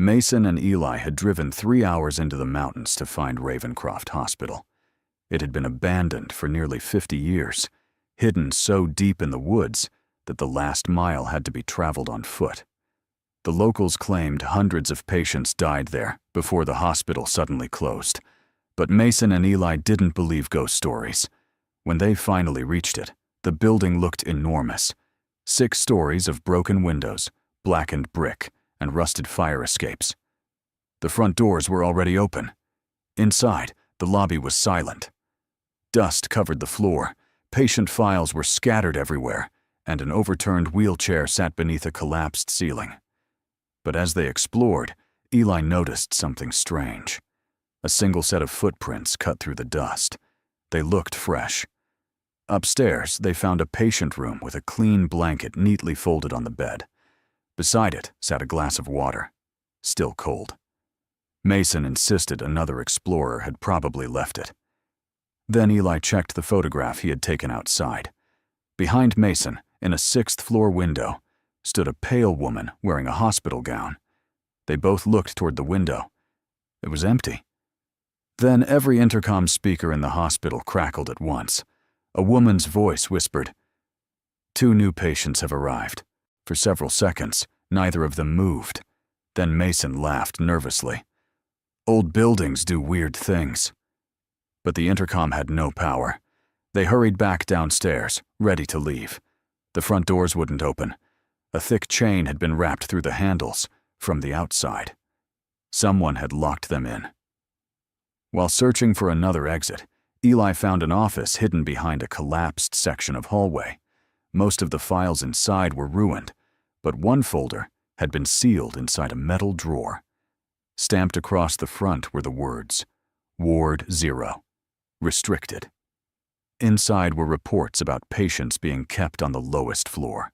Mason and Eli had driven 3 hours into the mountains to find Ravencroft Hospital. It had been abandoned for nearly 50 years, hidden so deep in the woods that the last mile had to be traveled on foot. The locals claimed hundreds of patients died there before the hospital suddenly closed, but Mason and Eli didn't believe ghost stories. When they finally reached it, the building looked enormous. 6 stories of broken windows, blackened brick, and rusted fire escapes. The front doors were already open. Inside, the lobby was silent. Dust covered the floor, patient files were scattered everywhere, and an overturned wheelchair sat beneath a collapsed ceiling. But as they explored, Eli noticed something strange. A single set of footprints cut through the dust. They looked fresh. Upstairs, they found a patient room with a clean blanket neatly folded on the bed. Beside it sat a glass of water, still cold. Mason insisted another explorer had probably left it. Then Eli checked the photograph he had taken outside. Behind Mason, in a 6th-floor window, stood a pale woman wearing a hospital gown. They both looked toward the window. It was empty. Then every intercom speaker in the hospital crackled at once. A woman's voice whispered, "2 new patients have arrived." For several seconds, neither of them moved. Then Mason laughed nervously. Old buildings do weird things. But the intercom had no power. They hurried back downstairs, ready to leave. The front doors wouldn't open. A thick chain had been wrapped through the handles from the outside. Someone had locked them in. While searching for another exit, Eli found an office hidden behind a collapsed section of hallway. Most of the files inside were ruined, but one folder had been sealed inside a metal drawer. Stamped across the front were the words, "Ward 0, restricted." Inside were reports about patients being kept on the lowest floor.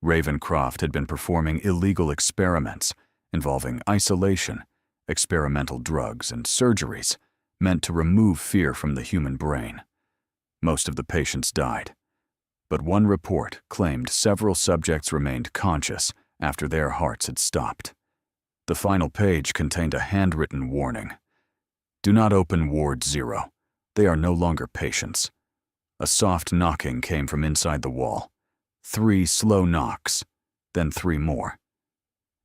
Ravencroft had been performing illegal experiments involving isolation, experimental drugs, and surgeries meant to remove fear from the human brain. Most of the patients died. But one report claimed several subjects remained conscious after their hearts had stopped. The final page contained a handwritten warning. "Do not open Ward 0. They are no longer patients." A soft knocking came from inside the wall. 3 slow knocks, then 3 more.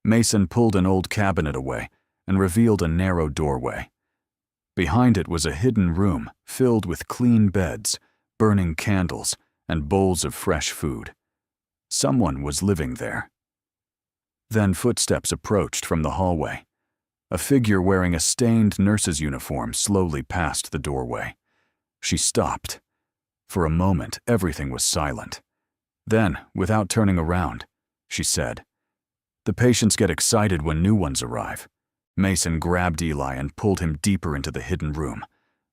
Mason pulled an old cabinet away and revealed a narrow doorway. Behind it was a hidden room filled with clean beds, burning candles, and bowls of fresh food. Someone was living there. Then footsteps approached from the hallway. A figure wearing a stained nurse's uniform slowly passed the doorway. She stopped. For a moment, everything was silent. Then, without turning around, she said, "The patients get excited when new ones arrive." Mason grabbed Eli and pulled him deeper into the hidden room.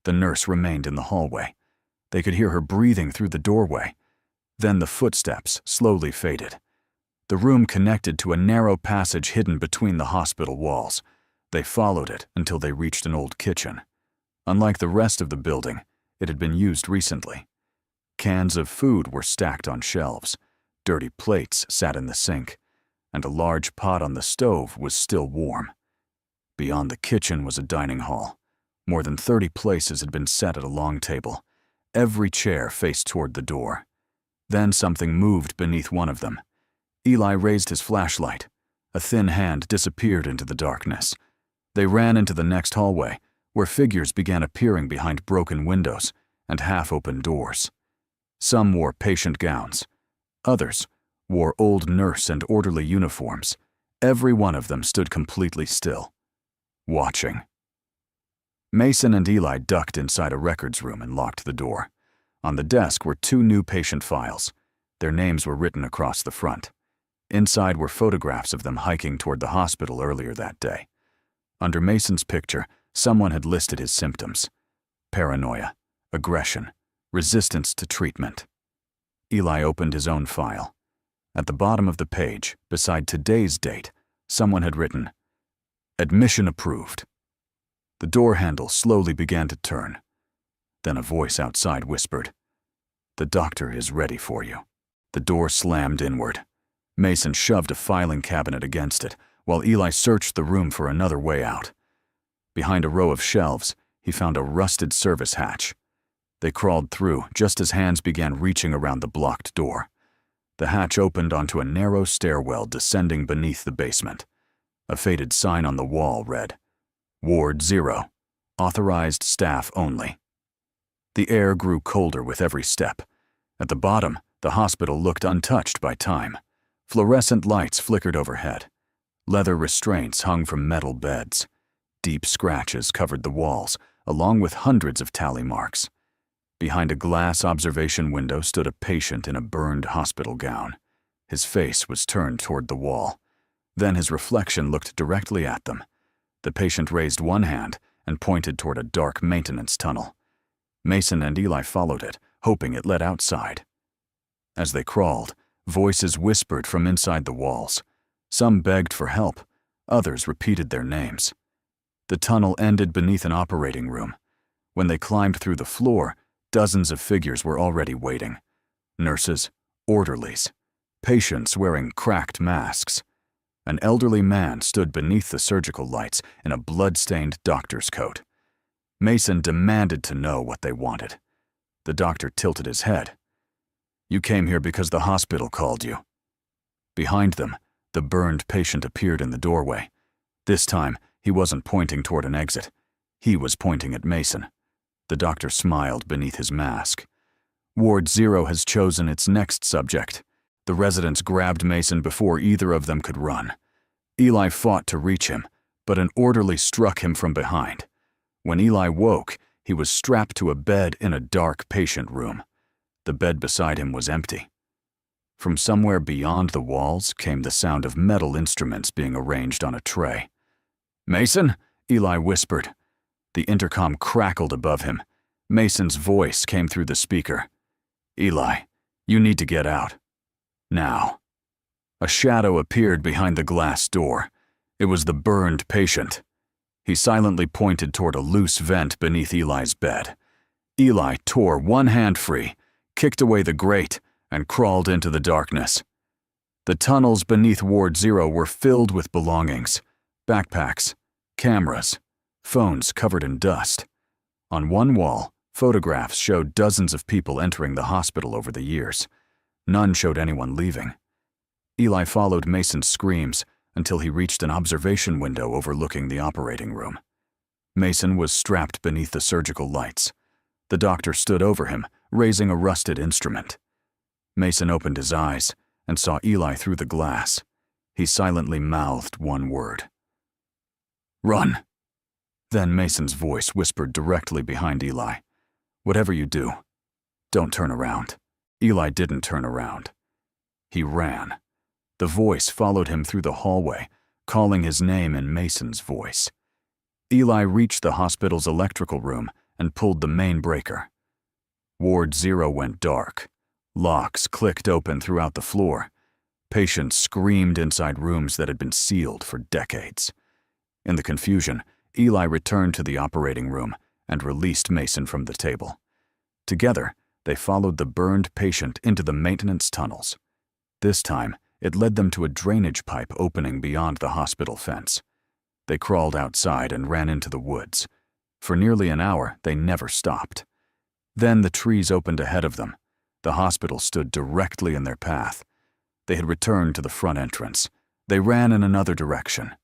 The nurse remained in the hallway. They could hear her breathing through the doorway. Then the footsteps slowly faded. The room connected to a narrow passage hidden between the hospital walls. They followed it until they reached an old kitchen. Unlike the rest of the building, it had been used recently. Cans of food were stacked on shelves. Dirty plates sat in the sink, and a large pot on the stove was still warm. Beyond the kitchen was a dining hall. More than 30 places had been set at a long table. Every chair faced toward the door. Then something moved beneath one of them. Eli raised his flashlight. A thin hand disappeared into the darkness. They ran into the next hallway, where figures began appearing behind broken windows and half-open doors. Some wore patient gowns. Others wore old nurse and orderly uniforms. Every one of them stood completely still, watching. Mason and Eli ducked inside a records room and locked the door. On the desk were 2 new patient files. Their names were written across the front. Inside were photographs of them hiking toward the hospital earlier that day. Under Mason's picture, someone had listed his symptoms: paranoia, aggression, resistance to treatment. Eli opened his own file. At the bottom of the page, beside today's date, someone had written, "Admission approved." The door handle slowly began to turn. Then a voice outside whispered, "The doctor is ready for you." The door slammed inward. Mason shoved a filing cabinet against it, while Eli searched the room for another way out. Behind a row of shelves, he found a rusted service hatch. They crawled through just as hands began reaching around the blocked door. The hatch opened onto a narrow stairwell descending beneath the basement. A faded sign on the wall read, "Ward 0, authorized staff only." The air grew colder with every step. At the bottom, the hospital looked untouched by time. Fluorescent lights flickered overhead. Leather restraints hung from metal beds. Deep scratches covered the walls, along with hundreds of tally marks. Behind a glass observation window stood a patient in a burned hospital gown. His face was turned toward the wall. Then his reflection looked directly at them. The patient raised one hand and pointed toward a dark maintenance tunnel. Mason and Eli followed it, hoping it led outside. As they crawled, voices whispered from inside the walls. Some begged for help, others repeated their names. The tunnel ended beneath an operating room. When they climbed through the floor, dozens of figures were already waiting. Nurses, orderlies, patients wearing cracked masks. An elderly man stood beneath the surgical lights in a blood-stained doctor's coat. Mason demanded to know what they wanted. The doctor tilted his head. "You came here because the hospital called you." Behind them, the burned patient appeared in the doorway. This time, he wasn't pointing toward an exit. He was pointing at Mason. The doctor smiled beneath his mask. "Ward 0 has chosen its next subject." The residents grabbed Mason before either of them could run. Eli fought to reach him, but an orderly struck him from behind. When Eli woke, he was strapped to a bed in a dark patient room. The bed beside him was empty. From somewhere beyond the walls came the sound of metal instruments being arranged on a tray. "Mason?" Eli whispered. The intercom crackled above him. Mason's voice came through the speaker. "Eli, you need to get out. Now." A shadow appeared behind the glass door. It was the burned patient. He silently pointed toward a loose vent beneath Eli's bed. Eli tore one hand free, kicked away the grate, and crawled into the darkness. The tunnels beneath Ward 0 were filled with belongings: backpacks, cameras, phones covered in dust. On one wall, photographs showed dozens of people entering the hospital over the years. None showed anyone leaving. Eli followed Mason's screams until he reached an observation window overlooking the operating room. Mason was strapped beneath the surgical lights. The doctor stood over him, raising a rusted instrument. Mason opened his eyes and saw Eli through the glass. He silently mouthed one word: "Run." Then Mason's voice whispered directly behind Eli, "Whatever you do, don't turn around." Eli didn't turn around. He ran. The voice followed him through the hallway, calling his name in Mason's voice. Eli reached the hospital's electrical room and pulled the main breaker. Ward 0 went dark. Locks clicked open throughout the floor. Patients screamed inside rooms that had been sealed for decades. In the confusion, Eli returned to the operating room and released Mason from the table. Together, they followed the burned patient into the maintenance tunnels. This time, it led them to a drainage pipe opening beyond the hospital fence. They crawled outside and ran into the woods. For nearly an hour, they never stopped. Then the trees opened ahead of them. The hospital stood directly in their path. They had returned to the front entrance. They ran in another direction.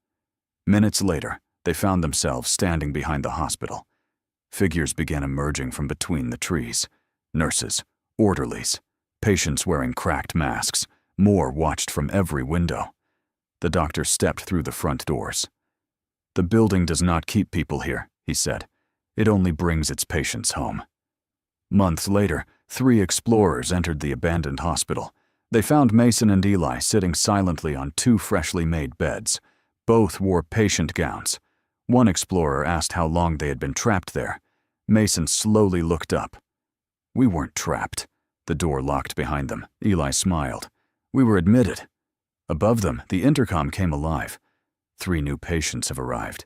Minutes later, they found themselves standing behind the hospital. Figures began emerging from between the trees. Nurses, orderlies, patients wearing cracked masks. More watched from every window. The doctor stepped through the front doors. "The building does not keep people here," he said. "It only brings its patients home." Months later, 3 explorers entered the abandoned hospital. They found Mason and Eli sitting silently on 2 freshly made beds. Both wore patient gowns. One explorer asked how long they had been trapped there. Mason slowly looked up. "We weren't trapped." The door locked behind them. Eli smiled. "We were admitted." Above them, the intercom came alive. 3 new patients have arrived.